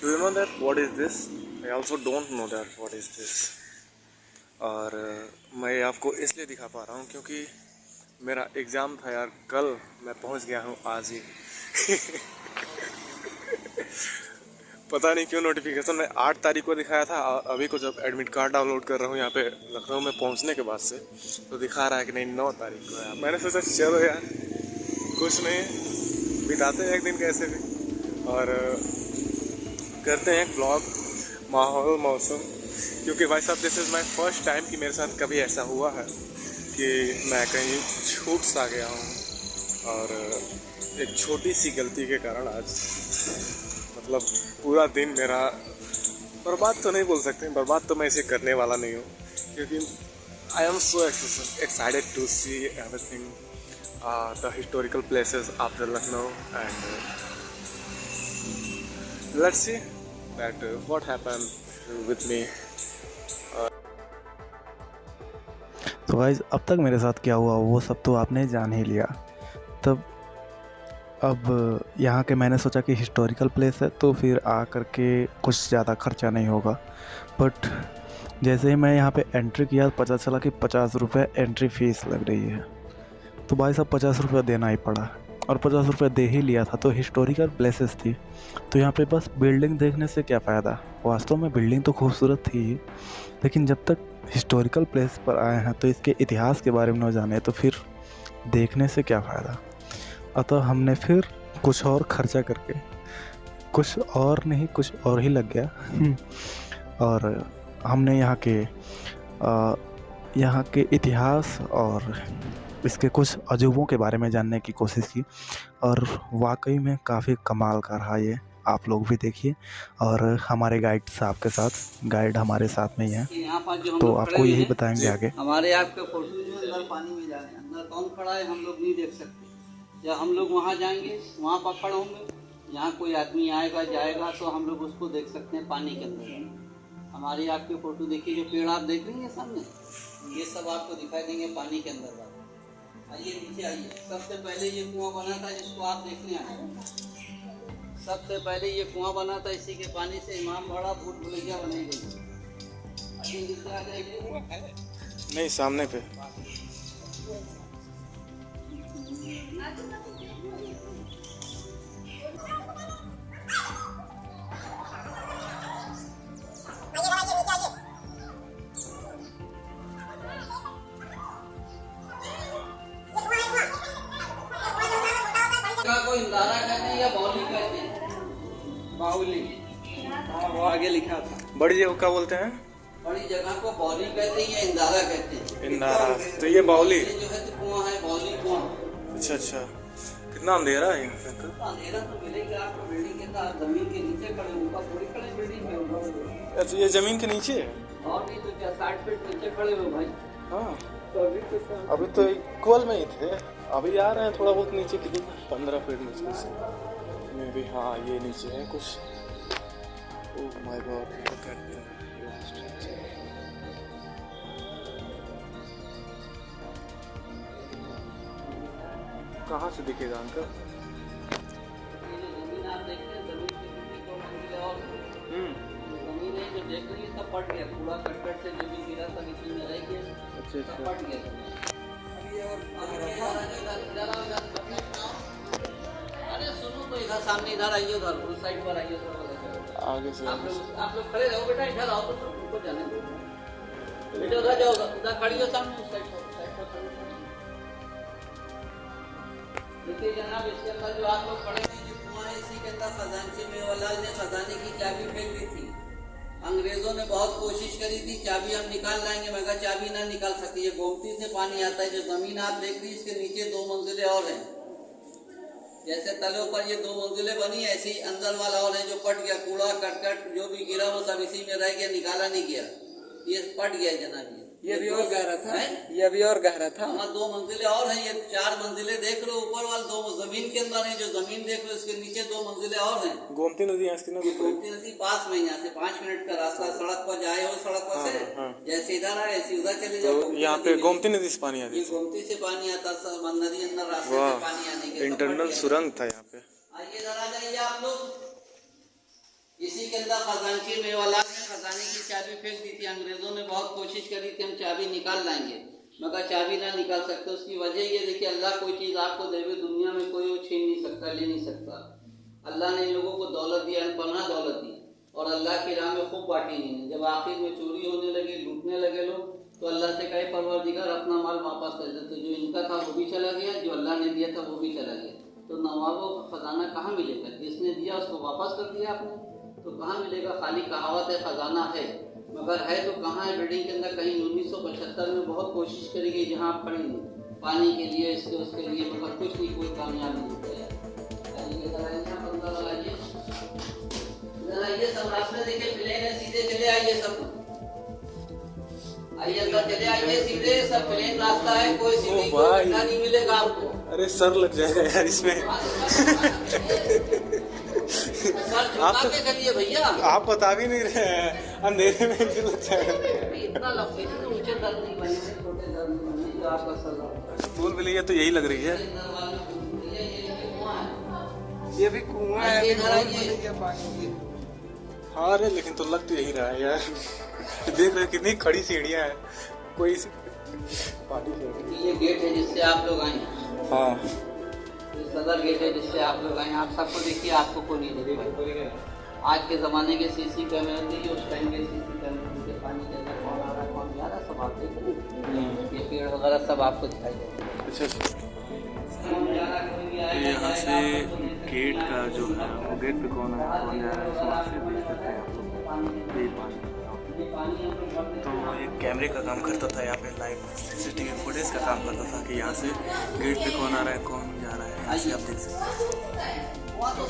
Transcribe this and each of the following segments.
Do you know that what is this? I also don't know that what is this. और मैं आपको इसलिए दिखा पा रहा हूँ क्योंकि मेरा एग्ज़ाम था यार कल, मैं पहुँच गया हूँ आज ही। पता नहीं क्यों नोटिफिकेशन में 8 तारीख को दिखाया था, अभी को जब एडमिट कार्ड डाउनलोड कर रहा हूँ यहाँ पे लखनऊ में पहुँचने के बाद से तो दिखा रहा है कि नहीं 9 तारीख को है। मैंने सोचा चलो यार कुछ नहीं, बिताते हैं एक दिन कैसे भी और करते हैं ब्लॉग, माहौल मौसम। क्योंकि भाई साहब this is my first time कि मेरे साथ कभी ऐसा हुआ है कि मैं कहीं छूट सा गया हूँ और एक छोटी सी गलती के कारण आज मतलब पूरा दिन मेरा बर्बाद तो नहीं बोल सकते, बर्बाद तो मैं इसे करने वाला नहीं हूँ क्योंकि I am so excited to see everything, the historical places of the Lucknow and let's see that what happened with me. तो गाइस अब तक मेरे साथ क्या हुआ वो सब तो आपने जान ही लिया। तब अब यहाँ के मैंने सोचा कि हिस्टोरिकल प्लेस है तो फिर आ कर के कुछ ज़्यादा खर्चा नहीं होगा, बट जैसे ही मैं यहाँ पे एंट्री किया पता चला कि 50 रुपये एंट्री फ़ीस लग रही है। तो भाई साहब 50 रुपये देना ही पड़ा और 50 रुपये दे ही लिया था। तो हिस्टोरिकल प्लेसेस थी तो यहाँ पे बस बिल्डिंग देखने से क्या फ़ायदा, वास्तव में बिल्डिंग तो खूबसूरत थी ही, लेकिन जब तक हिस्टोरिकल प्लेस पर आए हैं तो इसके इतिहास के बारे में न जाने तो फिर देखने से क्या फ़ायदा। अतः हमने फिर कुछ और खर्चा करके, कुछ और नहीं कुछ और ही लग गया और हमने यहाँ के इतिहास और इसके कुछ अजूबों के बारे में जानने की कोशिश की और वाकई में काफ़ी कमाल का रहा ये। आप लोग भी देखिए और हमारे गाइड साहब के साथ, गाइड हमारे साथ में ही हैं तो आपको यही बताएंगे आगे। हमारे आपके फोटो जो अंदर पानी में जा रहे हैं, अंदर कौन खड़ा है हम लोग नहीं देख सकते। या हम लोग वहाँ जाएंगे वहाँ पकड़ होंगे, यहाँ कोई आदमी आएगा जाएगा तो हम लोग उसको देख सकते हैं पानी के अंदर। हमारी आपकी फ़ोटो देखिए, जो पेड़ आप देख रहे हैं सामने, ये सब आपको दिखाई देंगे पानी के अंदर। आइए नीचे आइए। सबसे पहले ये कुआं बना था जिसको आप देखने आए। सबसे पहले ये कुआं बना था, इसी के पानी से इमाम बाड़ा भूल भुलैया बनाई गई। आइए नीचे आ जाइए। नहीं सामने पे को इंदारा कहते हैं या बाउली कहते हैं? बाउली, वो आगे लिखा था। बड़ी जगह क्या बोलते हैं? बड़ी जगह को बाउली कहते हैं या इंदारा कहते हैं? इंदारा। तो ये बाउली जो है तो कुआं है, बाउली कुआं। अच्छा अच्छा, कितना अंधेरा है यहाँ पे? अंधेरा तो मिलेगा आपको बिल्डिंग के अंदर, जमीन के नीचे खड़े होगा, थोड़ी खड़े बिल्डिंग में। अच्छा ये जमीन के नीचे है? और नहीं तो क्या 60 फीट नीचे खड़े हो भाई। हाँ तो अभी तो इक्वल में ही थे, अभी आ रहे हैं थोड़ा बहुत नीचे, कितनी 15 फीट मुश्किल से में भी। हाँ ये नीचे है कुछ। ओह माय गॉड, कहाँ से दिखेगा अंकल? जमीन आप देखते हैं, जमीन के नीचे को मंजिल और जमीन है जो देख रही है सब पट गया, पूरा कटकट से जो भी गिरा सब इसी में रह गया। अच्छा सब पट गया। अरे सुनो तो इधर सामने, इधर आइए, उधर उस साइड पर आइए, आगे से आप लोग खड़े रहो बेटा, इधर आओ तो उनको जाने दो बेटा, उधर जाओ, उधर खड़ी हो सामने उस साइड पर देखिए जनाब। इसके अंदर जो आप लोग खड़े हैं, जो कुआं है, इसी के अंदर खजांची मेवालाल ने खजाने की चाबी फेंक दी थी। अंग्रेजों ने बहुत कोशिश करी थी, चाबी हम निकाल लाएंगे, मगर चाबी ना निकाल सकी। ये गोमती से पानी आता है। जो जमीन आप देख रही है इसके नीचे 2 मंजिलें और हैं। जैसे तलों पर ये 2 मंजिलें बनी, ऐसी अंदर वाला और है जो पट गया। कूड़ा करकट जो भी गिरा वो सब इसी में रह गया, निकाला नहीं गया, ये पट गया जनाब। ये भी और गहरा था, ये भी और गहरा था। हमारा 2 मंजिलें और हैं, ये 4 मंजिलें देख लो, ऊपर वाले 2 जमीन के अंदर है, जो जमीन देख लो इसके नीचे 2 मंजिलें और हैं। गोमती नदी यहाँ से गोमती नदी पास में, यहाँ से 5 मिनट का रास्ता। सड़क पर जाए हो, सड़क पर से जैसे इधर आए ऐसे उधर चले जाओ। यहाँ पे गोमती नदी से पानी आती है? गोमती से पानी आता, नदी अंदर रास्ते से पानी आने के इंटरनल सुरंग था यहाँ पे। आइए इधर आ जाइए आप लोग। इसी के अंदर खजानची में वाला ने खजाने की चाबी फेंक दी थी। अंग्रेजों ने बहुत कोशिश करी थी हम चाबी निकाल लाएंगे, मगर चाबी ना निकाल सकते। उसकी वजह ये देखिए, अल्लाह कोई चीज़ आपको देवे दुनिया में कोई वो छीन नहीं सकता, ले नहीं सकता। अल्लाह ने इन लोगों को दौलत दी, अनपना दौलत दी, और अल्लाह की राह में खूब बांटी नहीं। जब आखिर में चोरी होने लगी, लूटने लगे लोग, तो अल्लाह से कहे परवरदिगार अपना माल वापस कर दे। तो जो इनका था वो भी चला गया, जो अल्लाह ने दिया था वो भी चला गया। तो नवाबों का खजाना कहाँ मिलेगा? जिसने दिया उसको वापस कर दिया आपने, तो कहाँ मिलेगा? खाली कहावत है खजाना है, मगर है तो कहाँ है? बिल्डिंग के अंदर कहीं 1975 में बहुत कोशिश करी गई, जहाँ आप खड़े नहीं, पानी के लिए, इसके उसके लिए, मगर कुछ नहीं, कोई कामयाब नहीं होता है। ये सब रास्ते देखिए प्लेन है, सीधे चले आइए, सब आइए अंदर चले आइए, सीधे सब प्लेन रास्ता है, कोई सीधी कोई गड्ढा नहीं मिलेगा आपको। अरे सर लग जाएगा यार इसमें। सर झुका के चलिए भैया, आप बता भी नहीं रहे हैं, अंधेरे में भी लग जाएगा। इतना लंबे ऊंचे दर नहीं बने, छोटे दर नहीं बने, जो आपका सर भूल भुलैया तो यही लग रही है। ये भी कुआं है, पानी की। हाँ अरे लेकिन तो लग तो यही रहा है यार। देख रहे हो कितनी खड़ी सीढ़ियाँ हैं, कोई पानी से। ये गेट है जिससे आप लोग आए, हाँ ये सदर गेट है जिससे आप लोग आए। आप सबको देखिए, आपको कोई नहीं देखेगा। आज के ज़माने के सीसी कैमरे थे, उस टाइम के सीसी कैमरे के पानी के अंदर कौन आ रहा है कौन जा रहा है सब आप देख रहे हैं। ये पेड़ वगैरह सब आपको दिखाई देगा। अच्छा यहाँ से गेट का जो है वो गेट पे कौन है कौन जा रहा है वहाँ से देख सकते हैं आप लोग। यही पानी तो ये कैमरे का काम करता था, यहाँ पे लाइव सीसीटीवी फुटेज का काम करता था कि यहाँ से गेट पे कौन आ रहा है कौन जा रहा है, यहाँ से आप देख सकते हैं। वहाँ तो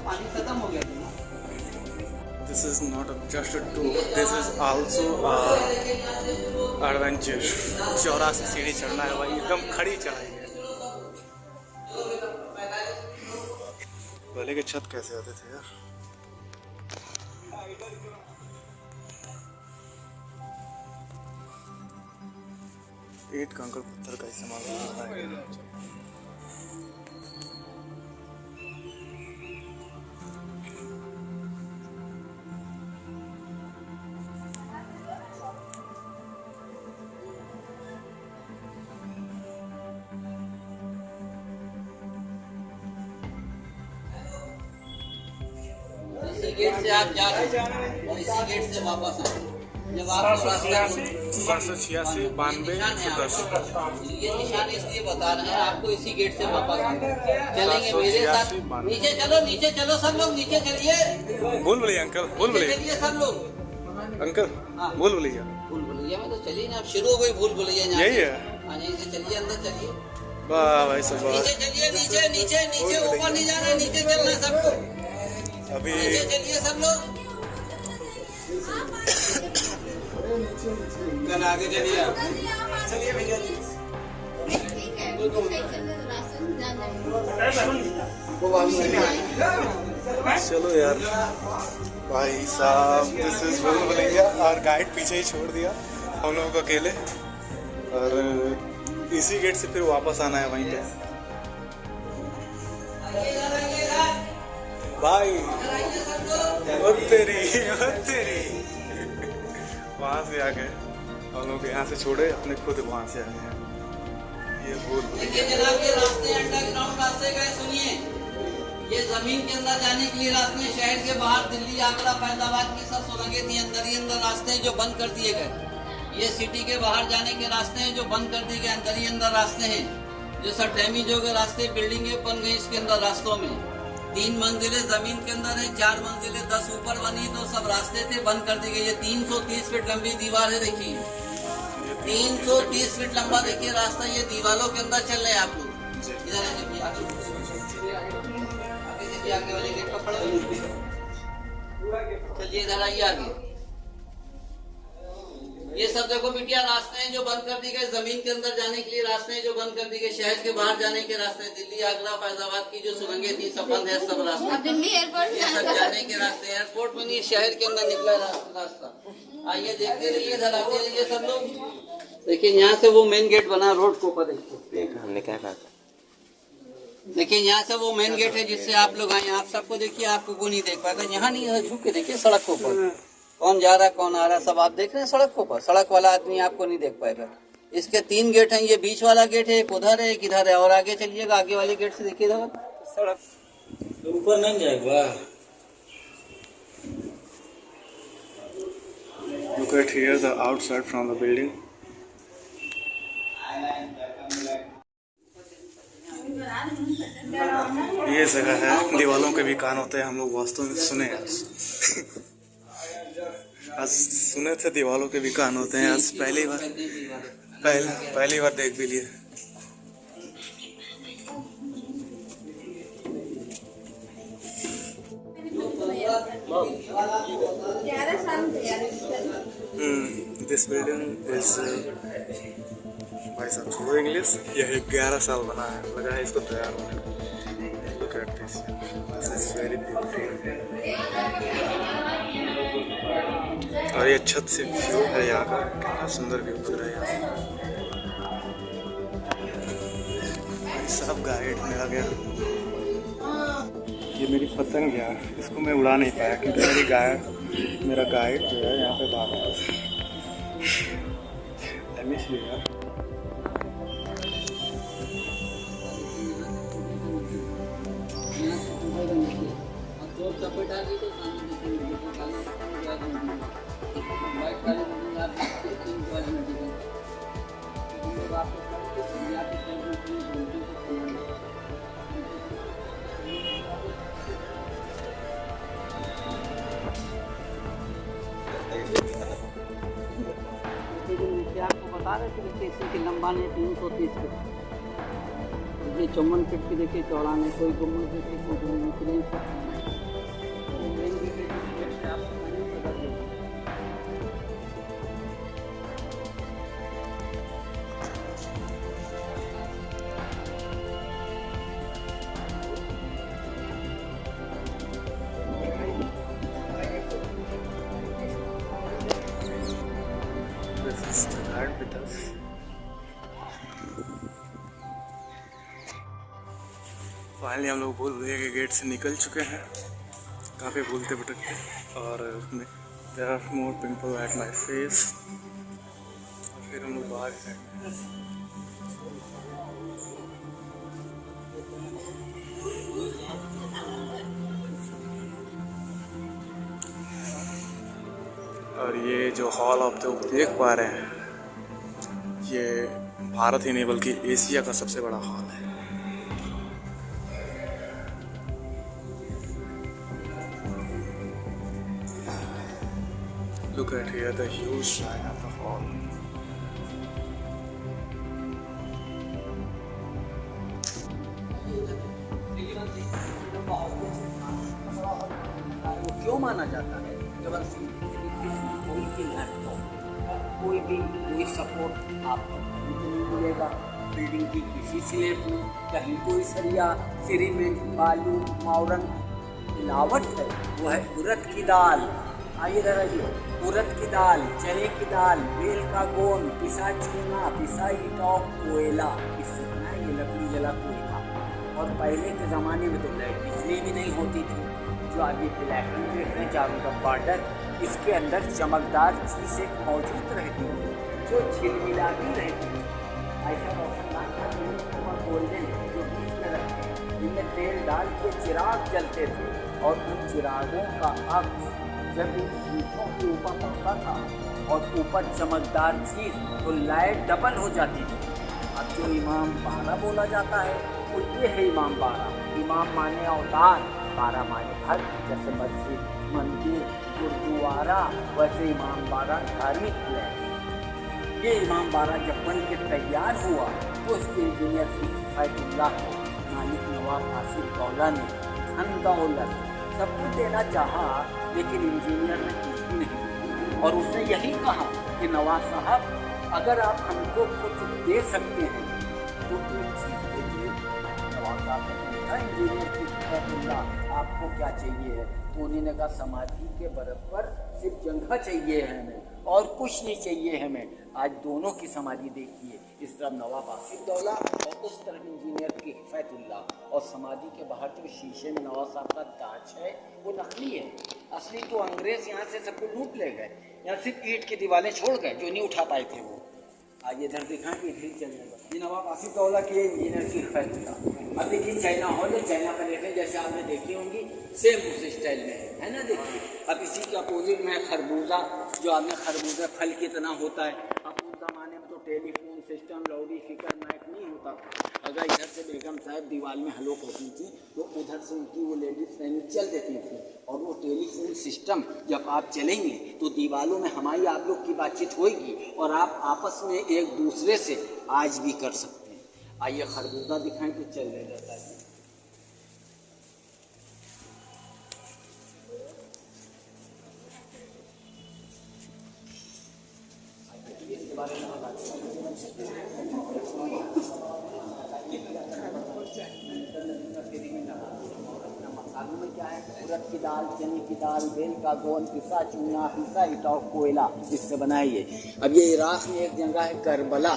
पानी खत्म हो गया था। This is not just a tour, this is also adventure. 84 सीढ़ी चढ़ना है भाई, एकदम खड़ी चढ़ाई है। पहले के छत कैसे आते थे यार। ईंट कंकड़ पत्थर का इस्तेमाल होता है। इसी गेट से आप जा रहे हैं और इसी गेट से वापस आए। जब आपको रास्ता 786 92 10 ये निशान इसलिए बता रहे हैं आपको, इसी गेट से वापस आना। चलेंगे मेरे साथ, नीचे चलो, नीचे चलो सब लोग, नीचे चलिए। बोल बोलिए अंकल, बोल बोलिए चलिए सब लोग। अंकल, बोल बोलिए। भूल भुलैया में तो चलिए ना, अब शुरू हो गई भूल भुलैया। यही है, हाँ यहीं से चलिए, अंदर चलिए। वाह भाई सब नीचे चलिए, नीचे नीचे नीचे, ऊपर नहीं जाना, नीचे चलना है सबको। अभी नीचे चलिए सब लोग। आगे चलिए, चलिए भैया जी। चलो यार भाई साहब, दिस इज बोल बोलेंगे। और गाइड पीछे ही छोड़ दिया हम लोगों को अकेले, और इसी गेट से फिर वापस आना है वहीं पे। भाई ओ तेरी वहाँ से आ गए हम लोग, यहाँ से छोड़े अपने खुद वहाँ से आ गए। ये बोल देखिए जनाब, ये रास्ते अंडरग्राउंड रास्ते गए, सुनिए। ये जमीन के अंदर जाने के लिए रास्ते, शहर के बाहर दिल्ली आगरा फैजाबाद की सब सुरंगें थी, अंदर ही अंदर रास्ते हैं जो बंद कर दिए गए। ये सिटी के बाहर जाने के रास्ते हैं जो बंद कर दिए गए, अंदर ही अंदर रास्ते हैं। जो सब डैमेज हो गए रास्ते, बिल्डिंगें बन गई इसके अंदर रास्तों में। 3 मंजिलें जमीन के अंदर है, 4 मंजिलें 10 ऊपर बनी, तो सब रास्ते थे बंद कर दिए गए। ये 330 फीट लंबी दीवार है, देखिए 330 फीट लंबा देखिए रास्ता। ये दीवारों के अंदर चल रहे हैं आप लोग। इधर आगे वाले गेट पर खड़े होइए। चलिए इधर आइए आगे। ये सब देखो बिटिया रास्ते हैं जो बंद कर दी गए, जमीन के अंदर जाने के लिए रास्ते हैं जो बंद कर दी गए, शहर के बाहर जाने के रास्ते, दिल्ली आगरा फैजाबाद की जो सुरंगें थी सब बंद है, सब रास्ते दिल्ली एयरपोर्ट ये सब जाने के रास्ते। एयरपोर्ट में नहीं, शहर के अंदर निकला रास्ता। आइए देखते रहिए, इधर आते रहिए सब लोग। देखिए यहाँ से वो मेन गेट बना रोड को ऊपर, देखिए हमने क्या कहा था। देखिए यहाँ से वो मेन गेट है जिससे आप लोग आए। आप सबको देखिए, आपको कोई नहीं देख पाएगा। यहाँ नहीं है, झुक के देखिए सड़क के ऊपर कौन जा रहा है कौन आ रहा है, सब आप देख रहे हैं सड़क के ऊपर। सड़क वाला आदमी आपको नहीं देख पाएगा। इसके 3 गेट हैं, ये बीच वाला गेट है, एक उधर है एक इधर है। और आगे चलिएगा, आगे वाले गेट से देखिएगा सड़क ऊपर नहीं जाएगा। Look at here the outside from the building. ये जगह है, दीवालों के भी कान होते हैं। हम लोग वास्तव में सुने आज सुने थे दीवालों के भी कान होते हैं। आज पहली बार देख भी लिए। दिस बिल्डिंग इज भाई साहब छोड़ो इंग्लिश। यह 11 साल बना है, लगा है इसको तैयार होने में। Look at this. This is very beautiful. और ये छत से व्यू है यहाँ का, कितना सुंदर व्यू दिख रहा है यहाँ। भाई साहब गाइड मेरा गया। ये मेरी पतंग यार, इसको मैं उड़ा नहीं पाया क्योंकि मेरा गाइड जो है यहाँ पे भाग रहा है। यार आपको बता रहे थे कि इसकी लंबा है 330 फीट। ये 54 फीट की देखिए चौड़ा में। कोई गुम्बद देखिए फाइनली हम लोग भूल भुलैया के गेट से निकल चुके हैं। काफ़ी भूलते भटकते, और there are more pimple at my face. फिर हम लोग बाहर हैं। और ये जो हॉल आप तो देख पा रहे हैं, ये भारत ही नहीं बल्कि एशिया का सबसे बड़ा हॉल है। Look at here the huge shrine of the hall. क्यों माना जाता है? कोई भी कोई सपोर्ट आपको नहीं मिलेगा। बिल्डिंग की किसी स्लेब में कहीं कोई सरिया, सीमेंट, बालू, मावरन मिलावट है। वो है उड़द की दाल। आइए इधर आइए। उड़द की दाल, चने की दाल, बेल का गोंद, पिसा चूना, पिसा ईटा, कोयला, इससे बना ये लकड़ी जला कोयला। और पहले के ज़माने में तो बिजली भी नहीं होती थी। जो आगे ब्लैक देख रहे हैं चारों का बॉर्डर, इसके अंदर चमकदार चीज़ एक मौजूद रहती थी जो झिलमिलाती रहती थी। ऐसा गोल्डन जो बीच में रखते हैं, इनमें तेल डाल के चिराग जलते थे, और उन चिरागों का अक्स जब इन शीशों के ऊपर पड़ता था और ऊपर चमकदार चीज़, तो लाइट डबल हो जाती थी। अब जो इमाम बारह बोला जाता है वो ये है इमाम बारह। इमाम माने अवतार, बारह माने घर। जैसे मस्जिद, मंदिर, गुरुद्वारा, वैसे इमाम बारह धार्मिक प्लेस। ये इमाम बारह जब बन के तैयार हुआ तो इसके इंजीनियर फैजुल्लाह को मालिक नवाब हासिल कौला ने धन दौलत सब कुछ देना चाहा, लेकिन इंजीनियर ने कुछ भी नहीं। और उसने यही कहा कि नवाब साहब, अगर आप हमको कुछ दे सकते हैं तो एक चीज़ देखिए। नवाब साहब ने कहा इंजीनियर की हिफ़ाज़तुल्लाह, आपको क्या चाहिए है? तो उन्होंने कहा समाधि के बराबर सिर्फ जगह चाहिए है हमें और कुछ नहीं चाहिए हमें। आज दोनों की समाधि देखिए, इस तरफ नवाब आसिफ दौला और उस तरफ इंजीनियर की हिफ़ाज़तुल्लाह। और समाधि के बाहर जो शीशे में नवाब साहब का ताज है वो नकली है, असली तो अंग्रेज़ यहाँ से सबको लूट ले गए, यहाँ सिर्फ ईंट की दीवारें छोड़ गए जो नहीं उठा पाए थे वो। आज इधर दिखाएं कि फिर चलने का ये नवाब आसिफ दौला की इंजीनियर की हिफ़ाज़तुल्लाह। अब देखिए चाइना हॉल है, चाइना प्लेटें जैसे आपने देखी होंगी सेम उस स्टाइल में है ना। देखिए अब इसी के अपोजिट में खरबूजा, जो आपने खरबूजा फल कितना होता है। अब उस ज़माने में तो टेलीफोन सिस्टम, लाउडी स्पीकर, माइक नहीं होता। अगर इधर से बेगम साहब दीवार में हलो कहती थी तो उधर से उनकी वो लेडीज फैमिली चल देती थी। और वो टेलीफोन सिस्टम जब आप चलेंगे तो दीवारों में हमारी आप लोग की बातचीत होगी और आप आपस में एक दूसरे से आज भी कर सकते हैं। आइए खरबूजा दिखाएं तो चल रहे जाता है। इसके बारे में मसालों में क्या है? उड़द की दाल, चने की दाल, बेल का गोंद, पिसा चूना, पिसा ईटा और कोयला, इससे बनाइए। अब ये इराक़ में एक जगह है करबला,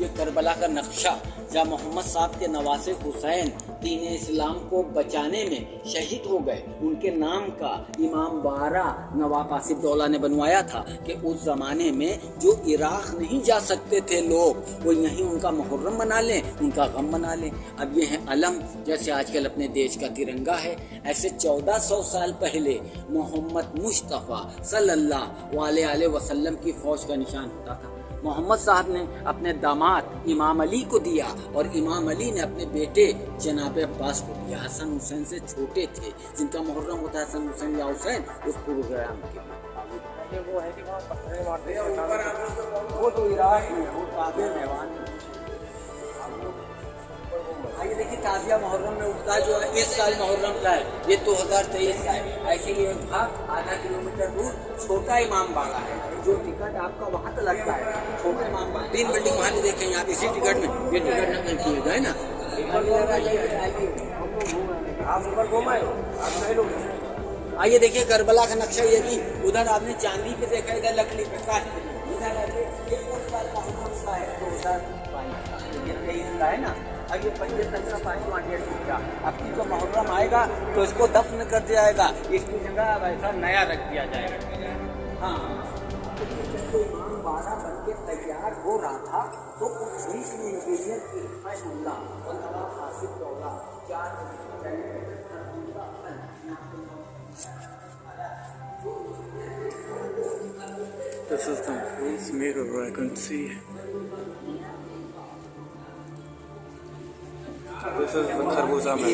ये करबला का नक्शा जहाँ मोहम्मद साहब के नवासे हुसैन दीन इस्लाम को बचाने में शहीद हो गए, उनके नाम का इमाम बारा नवाब आसिफ दौला ने बनवाया था कि उस ज़माने में जो इराक़ नहीं जा सकते थे लोग वो यहीं उनका मुहर्रम मना लें, उनका गम मना लें। अब ये है अलम, जैसे आजकल अपने देश का तिरंगा है, ऐसे 1400 साल पहले मोहम्मद मुस्तफ़ा सल्लल्लाहु अलैहि वसल्लम की फ़ौज का निशान होता था। मोहम्मद साहब ने अपने दामाद इमाम अली को दिया और इमाम अली ने अपने बेटे जनाब अब्बास को दिया। हसन हुसैन से छोटे थे, जिनका मुहर्रम होता है हसन हुसैन या हुसैन उस प्रोग्राम के वो है कि वहाँ पत्थर मारते हैं ऊपर, वो तो इराक़ में, वो काबे मेवान में। आइए देखिए ताज़िया मुहर्रम में उठता है जो इस साल मुहर्रम का है, ये 2023 का है। ऐसे ही एक भाग आधा किलोमीटर दूर छोटा इमाम बाड़ा है, जो टिकट आपका वहाँ तक लगता है। छोटा इमाम बाड़ा 3 बिल्डिंग वहाँ से देखेंगे आप, इसी टिकट में ये टिकट नकल किए गए ना। आप ऊपर घुमाए आप नहीं लोग। आइए देखिए करबला का नक्शा, ये भी उधर आपने चांदी पे देखा, इधर लकड़ी पे काट पे, इधर ये उस साल का है 2022 का है ना। अब ये 75 का 5वां डेट हो गया। अब की जो मुहर्रम आएगा तो इसको दफन कर दिया जाएगा, इसकी जगह अब ऐसा नया रख दिया जाएगा। हाँ, जब तो इमाम बाड़ा बन के तैयार हो रहा था तो उस बीच में इंजीनियर की हिफ़ाज़तुल्लाह और नवाब Asif Daula 4 This is the close mirror I can see. This is the खरबूजा में।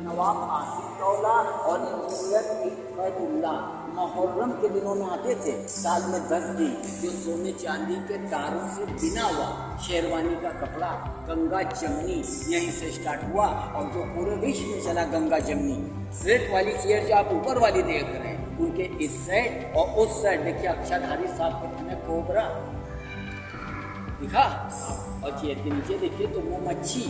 नवाब आसिफ दौला और इंजीनियर की हिफ़ाज़तुल्लाह मुहर्रम के दिनों में आते थे, साल में 10 दिन, जो सोने चांदी के तारों से बिना हुआ शेरवानी का कपड़ा गंगा जमनी यहीं से स्टार्ट हुआ और जो पूरे विश्व में चला गंगा जमनी। रेड वाली चेयर जो आप ऊपर वाली देख रहे हैं उनके इस साइड और उस साइड देखिए अक्षरधारी साहब के कोबरा दिखा, और चेयर के नीचे देखिए तो वो मच्छी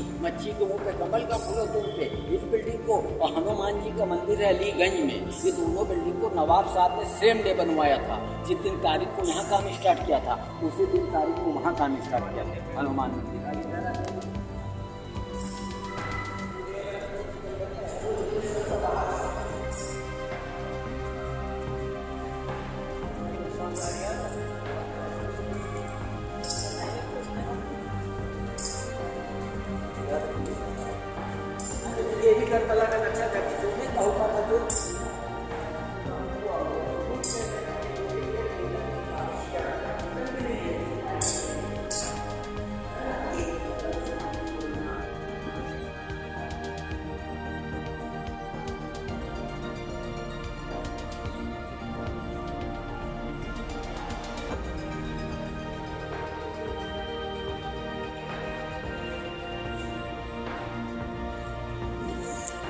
के मुंह पे कमल का फूल तुम पे। इस बिल्डिंग को और हनुमान जी का मंदिर है अलीगंज में, ये दोनों बिल्डिंग को नवाब साहब ने सेम डे बनवाया था। जिस दिन तारीख को यहाँ काम स्टार्ट किया था उसी दिन तारीख को वहाँ काम स्टार्ट किया था हनुमान मंदिर। ये भी करबला का नक्शा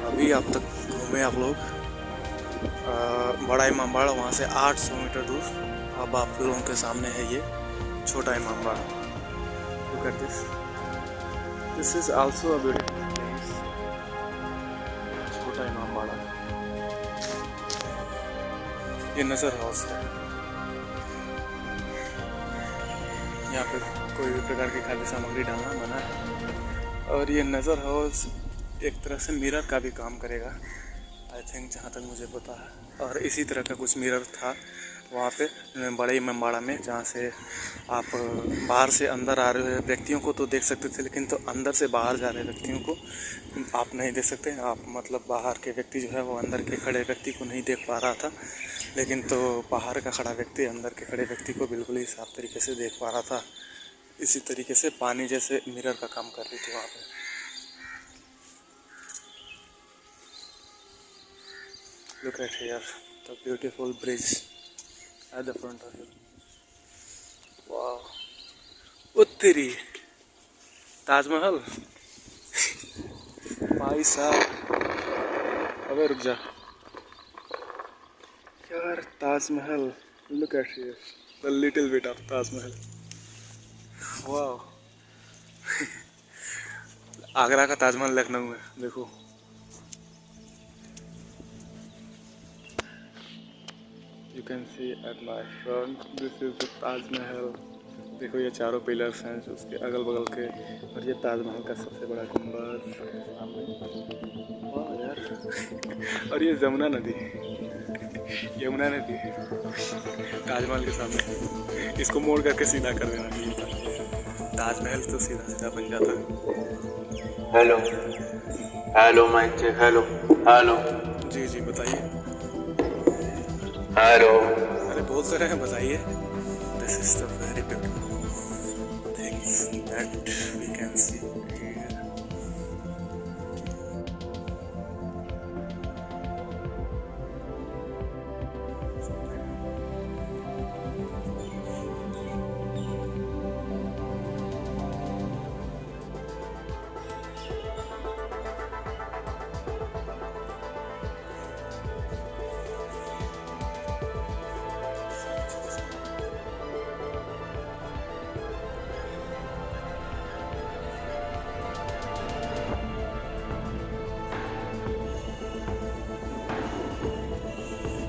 अभी आप तक घूमे आप लोग बड़ा इमाम बाड़ा, वहाँ से 800 मीटर दूर। अब आप लोगों के सामने है ये छोटा इमाम बाड़ा। Look at this. This is also a beautiful place, छोटा इमामबाड़ा। ये नज़र हाउस है, यहाँ पे कोई भी प्रकार की खाद्य सामग्री डालना मना है। और ये नज़र हाउस एक तरह से मिरर का भी काम करेगा आई थिंक, जहाँ तक मुझे पता है। और इसी तरह का कुछ मिरर था वहाँ पे बड़े इमामबाड़ा में, जहाँ से आप बाहर से अंदर आ रहे व्यक्तियों को तो देख सकते थे, लेकिन तो अंदर से बाहर जा रहे व्यक्तियों को आप नहीं देख सकते। आप मतलब बाहर के व्यक्ति जो है वो अंदर के खड़े व्यक्ति को नहीं देख पा रहा था, लेकिन तो बाहर का खड़ा व्यक्ति अंदर के खड़े व्यक्ति को बिल्कुल ही साफ तरीके से देख पा रहा था। इसी तरीके से पानी जैसे मिरर का काम कर रही थी वहाँ पे। Look at here, the beautiful bridge at the front of it. Wow, उत्तरी ताजमहल भाई साहब। अबे रुक जा यार, Taj Mahal. Look at here, the little bit of Taj Mahal. वाह आगरा का ताजमहल लखनऊ में देखो। You can see at my front, this is the Taj Mahal. देखो ये चारों पिलर्स हैं जो उसके अगल बगल के, और ये ताजमहल का सबसे बड़ा गुंबद सामने। वाह यार, और ये यमुना नदी ताजमहल के सामने। इसको मोड़ करके सीधा कर देना चाहिए था, ताजमहल तो सीधा सीधा बन जाता। Hello hello mic check, hello hello. जी जी बताइए। हेलो। अरे बोल तो रहे हैं, बताइए। This is the very beautiful things that we